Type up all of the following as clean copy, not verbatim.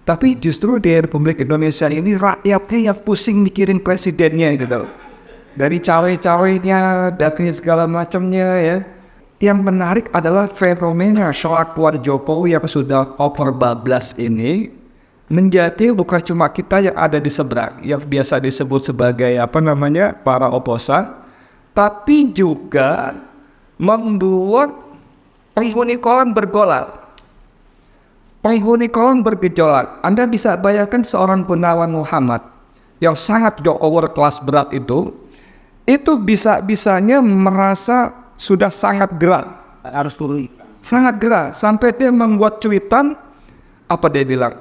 Tapi justru di Republik Indonesia ini rakyatnya yang pusing mikirin presidennya gitu. Dari cawe-cawenya, dari segala macamnya ya. Yang menarik adalah fenomena kelakuan Jokowi yang sudah over bablas ini menjadi bukan cuma kita yang ada di seberang, yang biasa disebut sebagai para oposan, tapi juga membuat penghuni kolam bergolak. Penghuni kolom bergejolak. Anda bisa bayangkan seorang Gunawan Muhammad yang sangat over kelas berat itu bisa-bisanya merasa sudah sangat gerah. Harus turun. Sangat gerah, sampai dia membuat cuitan, apa dia bilang?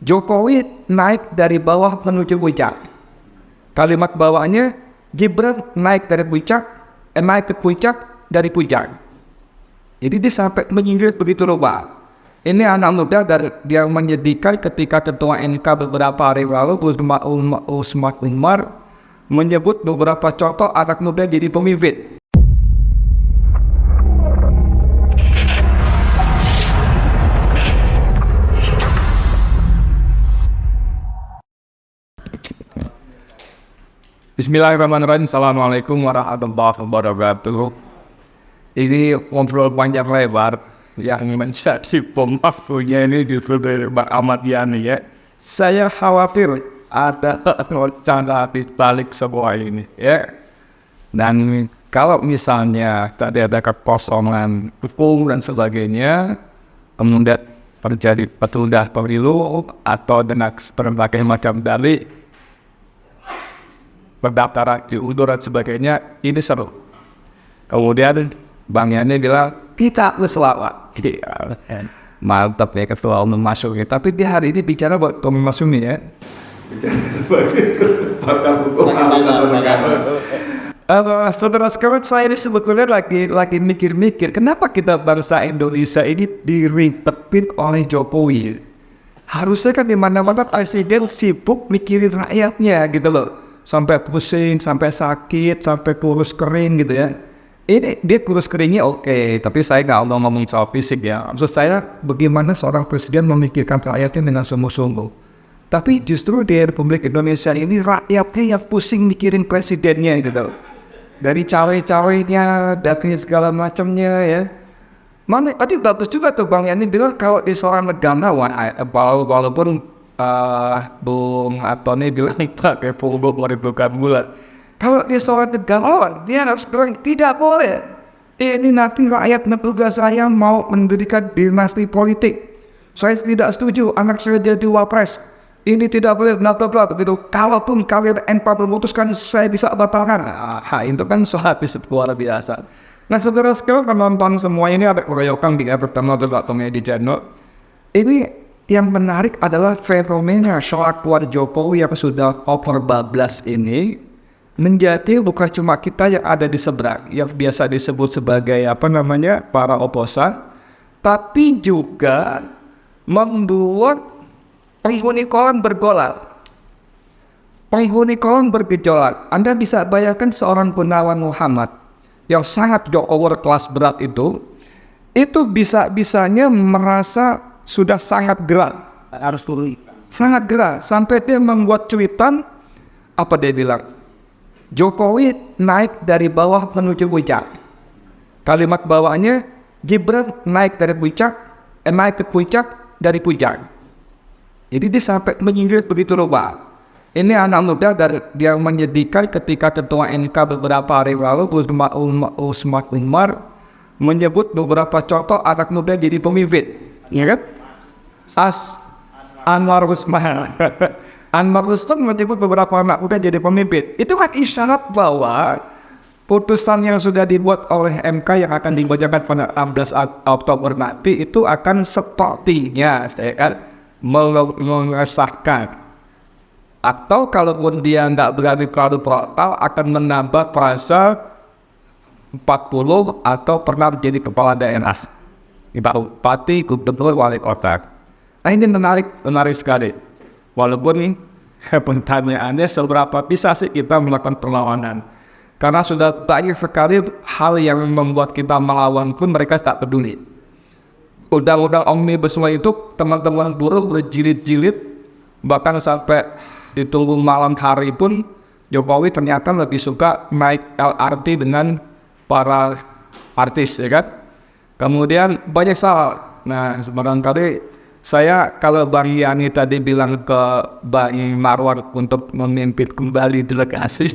Jokowi naik dari bawah menuju puncak. Kalimat bawahnya, Gibran naik dari puncak, naik ke puncak dari puncak. Jadi dia sampai menyindir begitu rupa. Ini anak muda yang menyedihkan ketika Ketua NK beberapa hari lalu Usman Umar menyebut beberapa contoh anak muda jadi pemimpin. Bismillahirrahmanirrahim. Assalamualaikum warahmatullahi wabarakatuh. Ini ngobrol panjang lebar yang menjadi pembahasannya ini justru dari Pak Ahmad Yani ya. Saya khawatir ada rencana di balik semua ini ya. Dan kalau misalnya tadi ada kekosongan hukum dan sebagainya, kemudian terjadi petunda pemilu atau dengan berbagai macam dalih pendaftaran diundur dan sebagainya, ini seru. Kemudian Bang Yani bilang kita selamat. Mantap ya ketua umum masuk ya. Tapi dia hari ini bicara buat Tommy Masumi ya. Bicara sebagai pakar hukum. Saudara sekalian, saya ini sebetulnya lagi mikir-mikir kenapa kita bangsa Indonesia ini diribetkan oleh Jokowi. Harusnya kan di mana-mana presiden sibuk mikirin rakyatnya gitu loh. Sampai pusing, sampai sakit, sampai kurus kering gitu ya. Ini dia kurus keringnya oke, tapi saya nggak mau ngomong soal fisik ya. Maksud saya bagaimana seorang presiden memikirkan rakyatnya dengan sungguh-sungguh. Tapi justru di Republik Indonesia ini rakyatnya yang pusing mikirin presidennya gitu. Dari cawe-cawenya, dari segala macamnya ya. Mana tadi bagus juga tuh Bang Yani bilang kalau di seorang negarawan, walaupun Bung Antoni bilang pakai punggung merindukan bulan. Kalau dia seorang negarawan, dia harus bilang tidak boleh. Ini nanti rakyat negara saya mau mendirikan dinasti politik. Saya tidak setuju anak saya jadi wapres. Ini tidak boleh bla-bla-bla begitu. Kalaupun kalian NP memutuskan saya bisa batalkan. Itu kan sehabis luar biasa. Nah saudara sekalian penonton semua ini ada keroyokan di pertama debatnya di channel. Ini yang menarik adalah fenomena kelakuan Jokowi yang sudah over bablas ini menjadi bukan cuma kita yang ada di seberang, yang biasa disebut sebagai para oposan, tapi juga membuat penghuni kolam bergolak. Penghuni kolam bergejolak. Anda bisa bayangkan seorang Gunawan Muhammad yang sangat over kelas berat itu bisa-bisanya merasa sudah sangat gerah. Harus turun. Sangat gerah, sampai dia membuat cuitan, apa dia bilang? Jokowi naik dari bawah menuju puncak. Kalimat bawahnya, Gibran naik dari puncak, naik ke puncak dari puncak. Jadi dia sampai menyindir begitu rupa. Ini anak muda yang menyedihkan ketika Ketua NK beberapa hari lalu Usman Umar menyebut beberapa contoh anak muda jadi pemimpin. Ya kan? Anwar Usman. Anwar Usman menyebut beberapa anak muda jadi pemimpin. Itu kan isyarat bahwa putusan yang sudah dibuat oleh MK yang akan dibacakan pada 16 Oktober nanti itu akan sepertinya mengesahkan. Atau kalaupun dia tidak berani terlalu brutal akan menambah frasa 40 atau pernah menjadi kepala daerah. Bupati, gubernur, wali kota. Nah ini menarik sekali. Walaupun pertanyaannya seberapa bisa sih kita melakukan perlawanan. Karena sudah banyak sekali hal yang membuat kita melawan pun mereka tak peduli. undang-undang omnibus law itu teman-teman buruh berjilid-jilid, bahkan sampai ditunggu malam hari pun Jokowi ternyata lebih suka naik LRT dengan para artis, ya kan? Kemudian banyak soal. Nah, barangkali saya kalau Bang Yani tadi bilang ke Bang Marwan untuk memimpin kembali delegasi,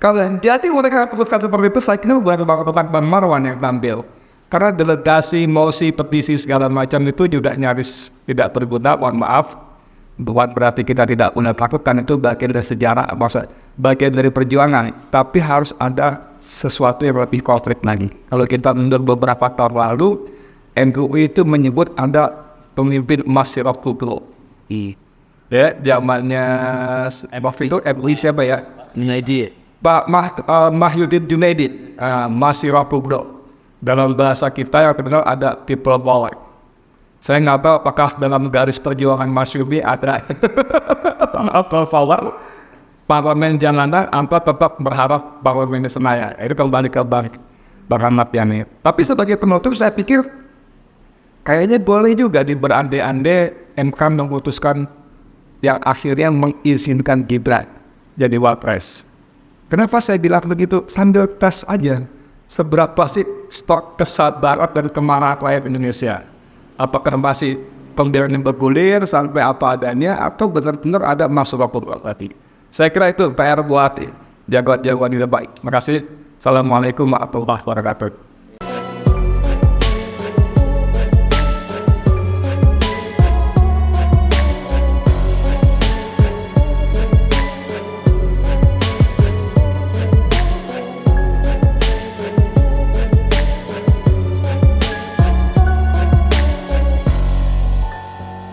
kalau jadi mereka putuskan seperti itu, saya kira bukan Bang Marwan yang tampil. Karena delegasi, mosi, petisi segala macam itu juga nyaris tidak berguna, mohon maaf. Bukan berarti kita tidak punya lakukan, itu bagian dari sejarah, maksud bagian dari perjuangan. Tapi harus ada sesuatu yang lebih konkret lagi. Kalau kita mundur beberapa tahun lalu, NUI itu menyebut ada pemimpin Masirah Kubro. Ya, zamannya MUI siapa ya? Pak Mahyudin Junaidi, Masirah Kubro. Dalam bahasa kita yang terkenal ada people power. Saya nggak tahu apakah dalam garis perjuangan Mas Yubi ada atau power parlemen jalanan atau tetap berharap parlemen Senayan. Itu kembali ke Bang Ahmad Yani. Tapi sebagai penutup saya pikir kayaknya boleh juga berandai-andai MK memutuskan yang akhirnya mengizinkan Gibran jadi wapres. Kenapa saya bilang begitu? Sambil tes aja. Seberapa sih stok kesabaran dan kemarahan rakyat Indonesia? Apakah masih pembiaran yang bergulir sampai apa adanya atau benar-benar ada masuk ke tadi? Saya kira itu PR buat jagoan-jagoan yang baik. Terima kasih. Assalamualaikum warahmatullahi wabarakatuh.